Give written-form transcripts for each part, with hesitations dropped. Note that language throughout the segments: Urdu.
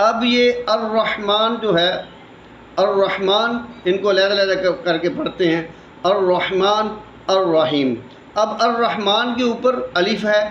اب یہ الرحمن جو ہے، الرحمن ان کو علیحدہ کر کے پڑھتے ہیں، الرحمن الرحیم۔ اب الرحمن کے اوپر الف ہے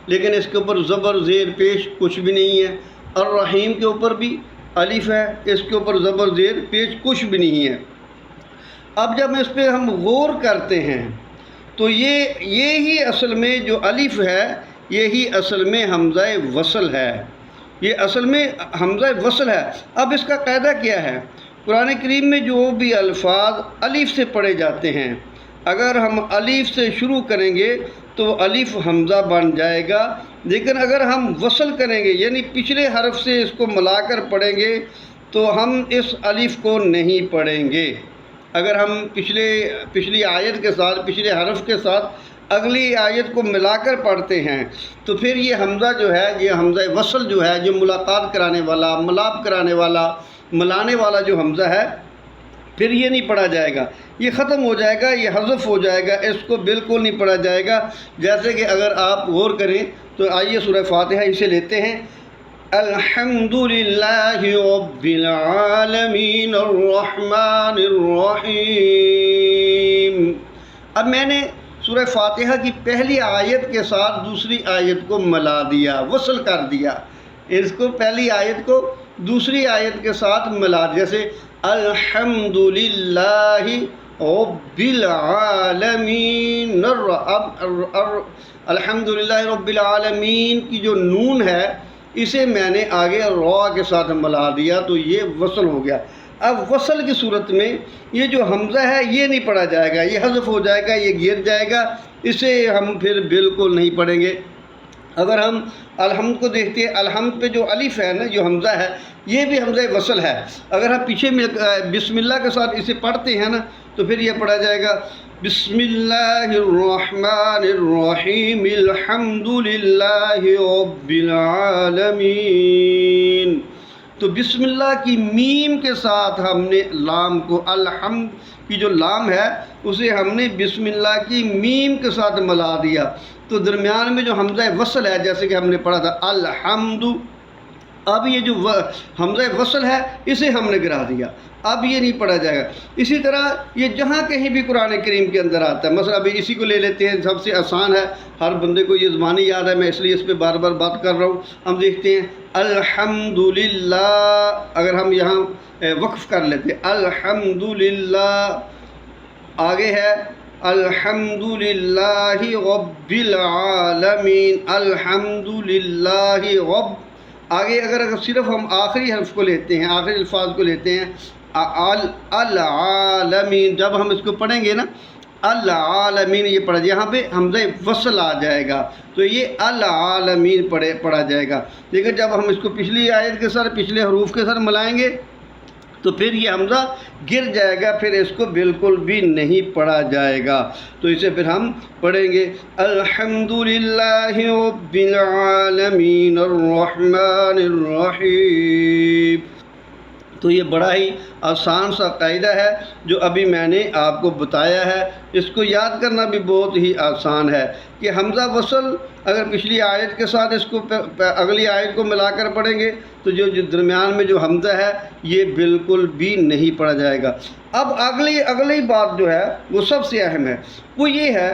لیکن اس کے اوپر زبر زیر پیش کچھ بھی نہیں ہے، الرحیم کے اوپر بھی الف ہے، اس کے اوپر زبر زیر پیش کچھ بھی نہیں ہے۔ اب جب اس پہ ہم غور کرتے ہیں تو یہی اصل میں جو الف ہے یہی اصل میں حمزہ وصل ہے، یہ اصل میں حمزہ وصل ہے۔ اب اس کا قاعدہ کیا ہے؟ قرآن کریم میں جو بھی الفاظ الف سے پڑھے جاتے ہیں، اگر ہم الف سے شروع کریں گے تو الف حمزہ بن جائے گا، لیکن اگر ہم وصل کریں گے یعنی پچھلے حرف سے اس کو ملا کر پڑھیں گے تو ہم اس الف کو نہیں پڑھیں گے۔ اگر ہم پچھلی آیت کے ساتھ، پچھلے حرف کے ساتھ اگلی آیت کو ملا کر پڑھتے ہیں تو پھر یہ حمزہ جو ہے، یہ حمزہ وصل جو ہے، جو ملاقات کرانے والا، ملاپ کرانے والا، ملانے والا جو حمزہ ہے، پھر یہ نہیں پڑھا جائے گا، یہ ختم ہو جائے گا، یہ حذف ہو جائے گا، اس کو بالکل نہیں پڑھا جائے گا۔ جیسے کہ اگر آپ غور کریں تو آئیے سورہ فاتحہ اسے لیتے ہیں، الحمدللہ رب العالمین الرحمن الرحیم۔ اب میں نے سورہ فاتحہ کی پہلی آیت کے ساتھ دوسری آیت کو ملا دیا، وصل کر دیا، اس کو پہلی آیت کو دوسری آیت کے ساتھ ملا دیا، جیسے الحمدللہ رب العالمین۔ اب الحمدللہ رب العالمین کی جو نون ہے اسے میں نے آگے را کے ساتھ ملا دیا تو یہ وصل ہو گیا۔ اب وصل کی صورت میں یہ جو حمزہ ہے یہ نہیں پڑھا جائے گا، یہ حذف ہو جائے گا، یہ گر جائے گا، اسے ہم پھر بالکل نہیں پڑھیں گے۔ اگر ہم الحمد کو دیکھتے ہیں، الحمد پہ جو الف ہے نا، جو حمزہ ہے، یہ بھی حمزہ وصل ہے۔ اگر ہم پیچھے بسم اللہ کے ساتھ اسے پڑھتے ہیں نا تو پھر یہ پڑھا جائے گا بسم اللہ الرحمن الرحیم الحمدللہ رب العالمین۔ تو بسم اللہ کی میم کے ساتھ ہم نے لام کو، الحمد کی جو لام ہے اسے ہم نے بسم اللہ کی میم کے ساتھ ملا دیا، تو درمیان میں جو حمزہ وصل ہے جیسے کہ ہم نے پڑھا تھا الحمد، اب یہ جو حمزہ وصل ہے اسے ہم نے گرا دیا، اب یہ نہیں پڑھا جائے گا۔ اسی طرح یہ جہاں کہیں بھی قرآن کریم کے اندر آتا ہے، مثلا ابھی اسی کو لے لیتے ہیں، سب سے آسان ہے، ہر بندے کو یہ زبانی یاد ہے، میں اس لیے اس پہ بار بار بات کر رہا ہوں۔ ہم دیکھتے ہیں الحمدللہ، اگر ہم یہاں وقف کر لیتے ہیں الحمدللہ، آگے ہے الحمدللہ رب العالمین، الحمدللہ رب، آگے اگر صرف ہم آخری حرف کو لیتے ہیں، آخری الفاظ کو لیتے ہیں العالمین، جب ہم اس کو پڑھیں گے نا العالمین یہ پڑھا، یہاں پہ حمزہ وصل آ جائے گا تو یہ العالمین پڑھا جائے گا، لیکن جب ہم اس کو پچھلی آیت کے ساتھ، پچھلے حروف کے ساتھ ملائیں گے تو پھر یہ حمزہ گر جائے گا، پھر اس کو بالکل بھی نہیں پڑھا جائے گا، تو اسے پھر ہم پڑھیں گے الحمدللہ رب العالمین الرحمن الرحیم۔ تو یہ بڑا ہی آسان سا قاعدہ ہے جو ابھی میں نے آپ کو بتایا ہے، اس کو یاد کرنا بھی بہت ہی آسان ہے کہ حمزہ وصل اگر پچھلی آیت کے ساتھ اس کو اگلی آیت کو ملا کر پڑھیں گے تو جو درمیان میں جو حمزہ ہے یہ بالکل بھی نہیں پڑھا جائے گا۔ اب اگلی بات جو ہے وہ سب سے اہم ہے، وہ یہ ہے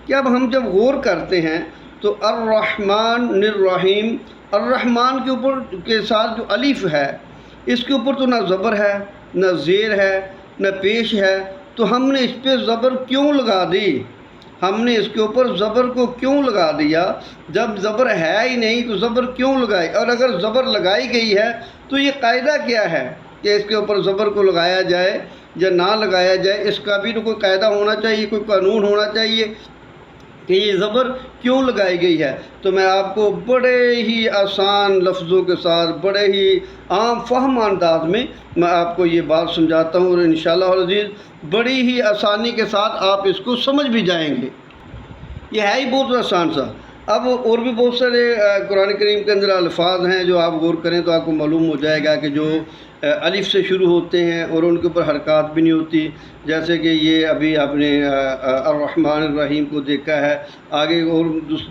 کہ اب ہم جب غور کرتے ہیں تو الرحمن الرحیم، الرحمن کے اوپر کے ساتھ جو الف ہے اس کے اوپر تو نہ زبر ہے، نہ زیر ہے، نہ پیش ہے، تو ہم نے اس پہ زبر کیوں لگا دی؟ ہم نے اس کے اوپر زبر کو کیوں لگا دیا؟ جب زبر ہے ہی نہیں تو زبر کیوں لگائی؟ اور اگر زبر لگائی گئی ہے تو یہ قاعدہ کیا ہے کہ اس کے اوپر زبر کو لگایا جائے یا نہ لگایا جائے؟ اس کا بھی تو کوئی قاعدہ ہونا چاہیے، کوئی قانون ہونا چاہیے کہ یہ زبر کیوں لگائی گئی ہے۔ تو میں آپ کو بڑے ہی آسان لفظوں کے ساتھ، بڑے ہی عام فہم انداز میں آپ کو یہ بات سمجھاتا ہوں، اور انشاءاللہ العزیز بڑی ہی آسانی کے ساتھ آپ اس کو سمجھ بھی جائیں گے، یہ ہے ہی بہت آسان سا۔ اب اور بھی بہت سارے قرآن کریم کے اندر الفاظ ہیں جو آپ غور کریں تو آپ کو معلوم ہو جائے گا کہ جو الف سے شروع ہوتے ہیں اور ان کے اوپر حرکات بھی نہیں ہوتی، جیسے کہ یہ ابھی آپ نے الرحمن الرحیم کو دیکھا ہے۔ آگے اور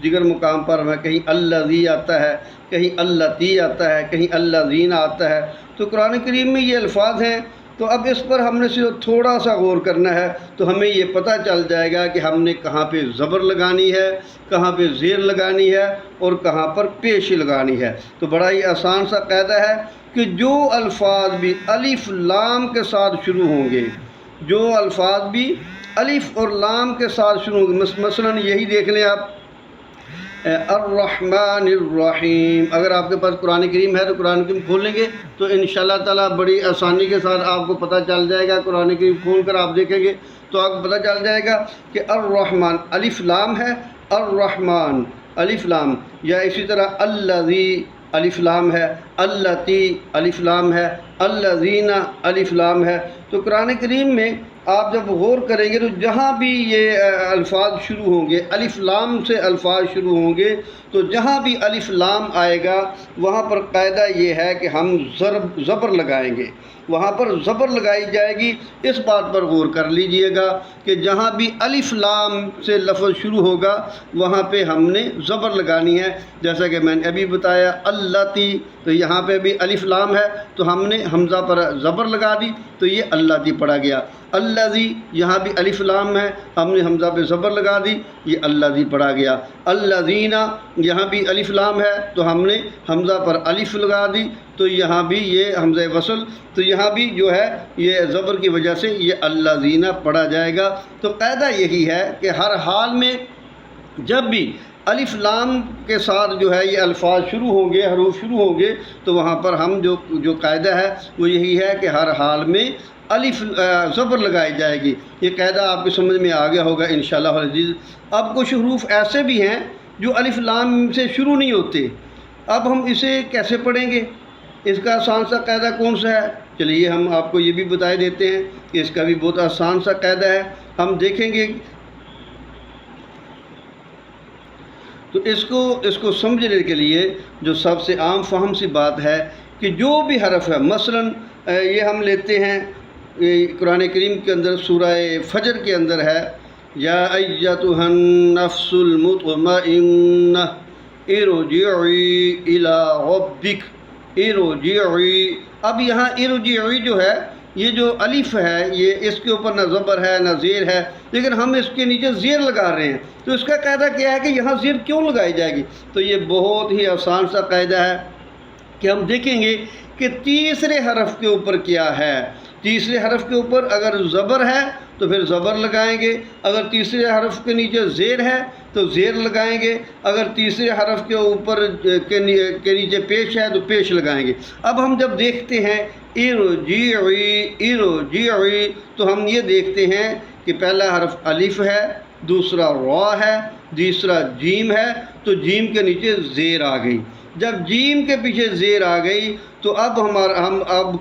دیگر مقام پر ہمیں کہیں الذی آتا ہے، کہیں اللتی آتا ہے، کہیں الذین آتا ہے۔ تو قرآن کریم میں یہ الفاظ ہیں، تو اب اس پر ہم نے صرف تھوڑا سا غور کرنا ہے تو ہمیں یہ پتہ چل جائے گا کہ ہم نے کہاں پہ زبر لگانی ہے، کہاں پہ زیر لگانی ہے اور کہاں پر پیش لگانی ہے۔ تو بڑا ہی آسان سا قاعدہ ہے کہ جو الفاظ بھی الف لام کے ساتھ شروع ہوں گے، جو الفاظ بھی الف اور لام کے ساتھ شروع ہوں گے، مثلا یہی دیکھ لیں آپ الرحمن الرحیم، اگر آپ کے پاس قرآن کریم ہے تو قرآن کریم کھول لیں گے تو انشاءاللہ تعالیٰ بڑی آسانی کے ساتھ آپ کو پتہ چل جائے گا۔ قرآن کریم کھول کر آپ دیکھیں گے تو آپ کو پتہ چل جائے گا کہ الرحمن الف لام ہے، الرحمن الف لام، یا اسی طرح الذی الف لام ہے، اللتی الف لام ہے، الذین الف لام ہے۔ تو قرآن کریم میں آپ جب غور کریں گے تو جہاں بھی یہ الفاظ شروع ہوں گے، الف لام سے الفاظ شروع ہوں گے، تو جہاں بھی الف لام آئے گا وہاں پر قاعدہ یہ ہے کہ ہم زبر لگائیں گے، وہاں پر زبر لگائی جائے گی۔ اس بات پر غور کر لیجئے گا کہ جہاں بھی الف لام سے لفظ شروع ہوگا وہاں پہ ہم نے زبر لگانی ہے، جیسا کہ میں نے ابھی بتایا اللتی، تو یہاں پہ بھی الف لام ہے تو ہم نے حمزہ پر زبر لگا دی تو یہ اللتی پڑھا گیا۔ الذی یہاں بھی الف لام ہے، ہم نے حمزہ پہ زبر لگا دی، یہ الذی پڑھا گیا۔ الذین یہاں بھی الف لام ہے تو ہم نے حمزہ پر الف لگا دی تو یہاں بھی یہ حمزہ وصل، تو یہاں بھی جو ہے یہ زبر کی وجہ سے یہ الذین پڑھا جائے گا۔ تو قاعدہ یہی ہے کہ ہر حال میں جب بھی الف لام کے ساتھ جو ہے یہ الفاظ شروع ہوں گے، حروف شروع ہوں گے، تو وہاں پر ہم جو قاعدہ ہے وہ یہی ہے کہ ہر حال میں الف زبر لگائی جائے گی۔ یہ قاعدہ آپ کی سمجھ میں آ گیا ہوگا انشاءاللہ العزیز۔ اب کچھ حروف ایسے بھی ہیں جو الف لام سے شروع نہیں ہوتے، اب ہم اسے کیسے پڑھیں گے؟ اس کا آسان سا قاعدہ کون سا ہے؟ چلیے ہم آپ کو یہ بھی بتائے دیتے ہیں کہ اس کا بھی بہت آسان سا قاعدہ ہے، ہم دیکھیں گے۔ تو اس کو سمجھنے کے لیے جو سب سے عام فہم سی بات ہے کہ جو بھی حرف ہے، مثلا یہ ہم لیتے ہیں قرآن کریم کے اندر سورہ فجر کے اندر ہے یا ایتھا النفس المطمئنہ ارجعی الی ربک، ارجعی۔ اب یہاں ارجعی جو ہے، یہ جو الف ہے یہ اس کے اوپر نہ زبر ہے نہ زیر ہے، لیکن ہم اس کے نیچے زیر لگا رہے ہیں۔ تو اس کا قاعدہ کیا ہے کہ یہاں زیر کیوں لگائی جائے گی؟ تو یہ بہت ہی آسان سا قاعدہ ہے کہ ہم دیکھیں گے کہ تیسرے حرف کے اوپر کیا ہے۔ تیسرے حرف کے اوپر اگر زبر ہے تو پھر زبر لگائیں گے، اگر تیسرے حرف کے نیچے زیر ہے تو زیر لگائیں گے، اگر تیسرے حرف کے اوپر کے نیچے پیش ہے تو پیش لگائیں گے۔ اب ہم جب دیکھتے ہیں ارجعی ارجعی تو ہم یہ دیکھتے ہیں کہ پہلا حرف الف ہے، دوسرا را ہے، تیسرا جیم ہے، تو جیم کے نیچے زیر آ گئی۔ جب جیم کے پیچھے زیر آ گئی تو اب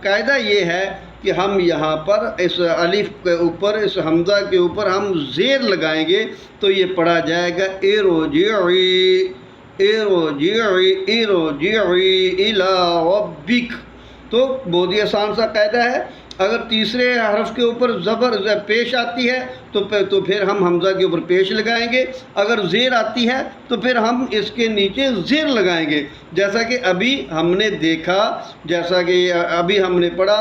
قاعدہ یہ ہے کہ ہم یہاں پر اس الف کے اوپر، اس حمزہ کے اوپر ہم زیر لگائیں گے تو یہ پڑھا جائے گا ارجعی ارجعی ارجعی الی ربک۔ تو بہت ہی آسان سا قاعدہ ہے، اگر تیسرے حرف کے اوپر زبر پیش آتی ہے تو پھر ہم حمزہ کے اوپر پیش لگائیں گے، اگر زیر آتی ہے تو پھر ہم اس کے نیچے زیر لگائیں گے، جیسا کہ ابھی ہم نے دیکھا، جیسا کہ ابھی ہم نے پڑھا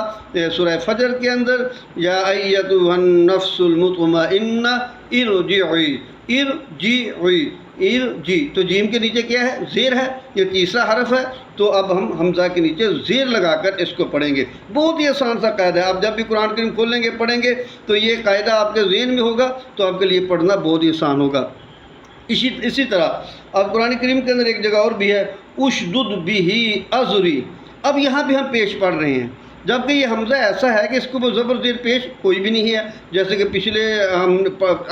سورہ فجر کے اندر یا ایتھا النفس المطمئنہ ارجعی ارجعی ارجی، تو جیم کے نیچے کیا ہے؟ زیر ہے، یہ تیسرا حرف ہے، تو اب ہم حمزہ کے نیچے زیر لگا کر اس کو پڑھیں گے۔ بہت ہی آسان سا قاعدہ ہے، آپ جب بھی قرآن کریم کھولیں گے پڑھیں گے تو یہ قاعدہ آپ کے ذہن میں ہوگا تو آپ کے لیے پڑھنا بہت ہی آسان ہوگا۔ اسی طرح اب قرآن کریم کے اندر ایک جگہ اور بھی ہے اشدد بہ ازری، اب یہاں بھی ہم پیش پڑھ رہے ہیں، جبکہ یہ حمزہ ایسا ہے کہ اس کو زبر زیر پیش کوئی بھی نہیں ہے، جیسے کہ پچھلے ہم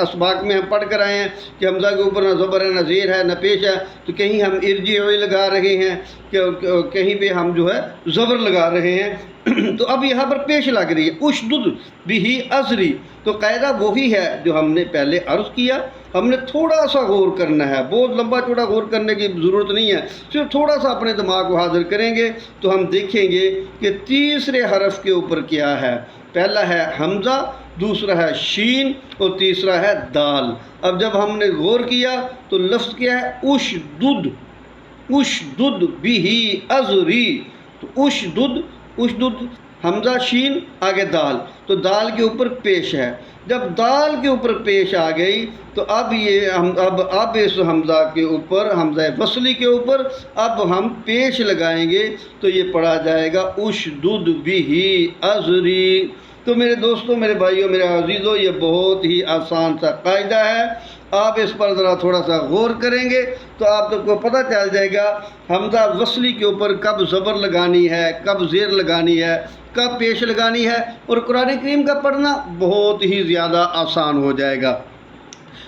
اسباق میں ہم پڑھ کر آئے ہیں کہ حمزہ کے اوپر نہ زبر ہے نہ زیر ہے نہ پیش ہے، تو کہیں ہم ارجعی لگا رہے ہیں، کہ کہیں پہ ہم جو ہے زبر لگا رہے ہیں تو اب یہاں پر پیش لگ رہی ہے اشدد بھی ازری، تو قاعدہ وہی ہے جو ہم نے پہلے عرض کیا، ہم نے تھوڑا سا غور کرنا ہے، بہت لمبا چوڑا غور کرنے کی ضرورت نہیں ہے، صرف تھوڑا سا اپنے دماغ کو حاضر کریں گے تو ہم دیکھیں گے کہ تیسرے حرف کے اوپر کیا ہے۔ پہلا ہے حمزہ، دوسرا ہے شین اور تیسرا ہے دال۔ اب جب ہم نے غور کیا تو لفظ کیا ہے اشدد، اشدد بھی ازری، تو اشدد حمزہ شین آگے دال، تو دال کے اوپر پیش ہے۔ جب دال کے اوپر پیش آ گئی تو اب اس حمزہ کے اوپر، حمزہ وصلی کے اوپر اب ہم پیش لگائیں گے تو یہ پڑھا جائے گا اشدد بھی ازری۔ تو میرے دوستوں، میرے بھائیوں، میرے عزیزوں، یہ بہت ہی آسان سا قاعدہ ہے، آپ اس پر ذرا تھوڑا سا غور کریں گے تو آپ کو پتہ چل جائے گا حمزہ وصلی کے اوپر کب زبر لگانی ہے، کب زیر لگانی ہے، کب پیش لگانی ہے، اور قرآن کریم کا پڑھنا بہت ہی زیادہ آسان ہو جائے گا،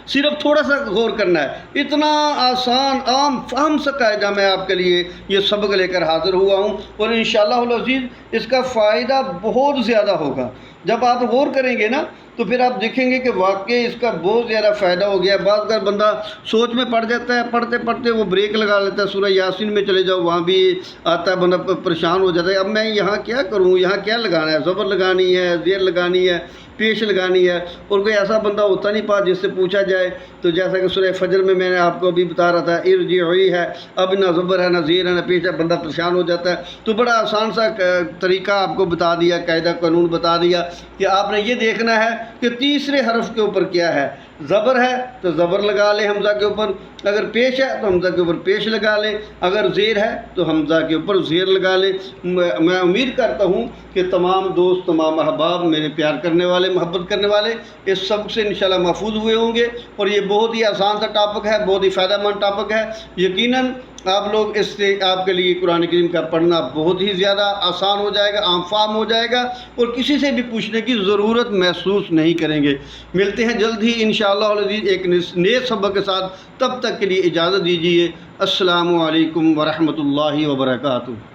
صرف تھوڑا سا غور کرنا ہے۔ اتنا آسان عام فہم سا قاعدہ میں آپ کے لیے یہ سبق لے کر حاضر ہوا ہوں، اور انشاءاللہ العزیز اس کا فائدہ بہت زیادہ ہوگا۔ جب آپ غور کریں گے نا تو پھر آپ دیکھیں گے کہ واقعی اس کا بہت زیادہ فائدہ ہو گیا۔ بعض کا بندہ سوچ میں پڑ جاتا ہے، پڑھتے پڑھتے وہ بریک لگا لیتا ہے، سورہ یاسین میں چلے جاؤ وہاں بھی آتا ہے، بندہ پریشان ہو جاتا ہے، اب میں یہاں کیا کروں، یہاں کیا لگانا ہے، زبر لگانی ہے، زیر لگانی ہے، پیش لگانی ہے، اور کوئی ایسا بندہ ہوتا نہیں پاس جس سے پوچھا جائے۔ تو جیسا کہ سورہ فجر میں نے آپ کو ابھی بتا رہا تھا ارجعی ہے، اب نہ زبر ہے، نہ زیر ہے، نہ پیش ہے، بندہ پریشان ہو جاتا ہے۔ تو بڑا آسان سا طریقہ آپ کو بتا دیا، قاعدہ قانون بتا دیا کہ آپ نے یہ دیکھنا ہے کہ تیسرے حرف کے اوپر کیا ہے، زبر ہے تو زبر لگا لیں حمزہ کے اوپر، اگر پیش ہے تو حمزہ کے اوپر پیش لگا لیں، اگر زیر ہے تو حمزہ کے اوپر زیر لگا لیں۔ میں امید کرتا ہوں کہ تمام دوست، تمام احباب، میرے پیار کرنے والے، محبت کرنے والے اس سبق سے انشاءاللہ محفوظ ہوئے ہوں گے، اور یہ بہت ہی آسان سا ٹاپک ہے، بہت ہی فائدہ مند ٹاپک ہے۔ یقیناً آپ لوگ اس سے آپ کے لیے قرآن کریم کا پڑھنا بہت ہی زیادہ آسان ہو جائے گا، عام فہم ہو جائے گا، اور کسی سے بھی پوچھنے کی ضرورت محسوس نہیں کریں گے۔ ملتے ہیں جلد ہی انشاءاللہ العزیز ایک نئے سبق کے ساتھ، تب تک کے لیے اجازت دیجیے۔ السلام علیکم ورحمۃ اللہ وبرکاتہ۔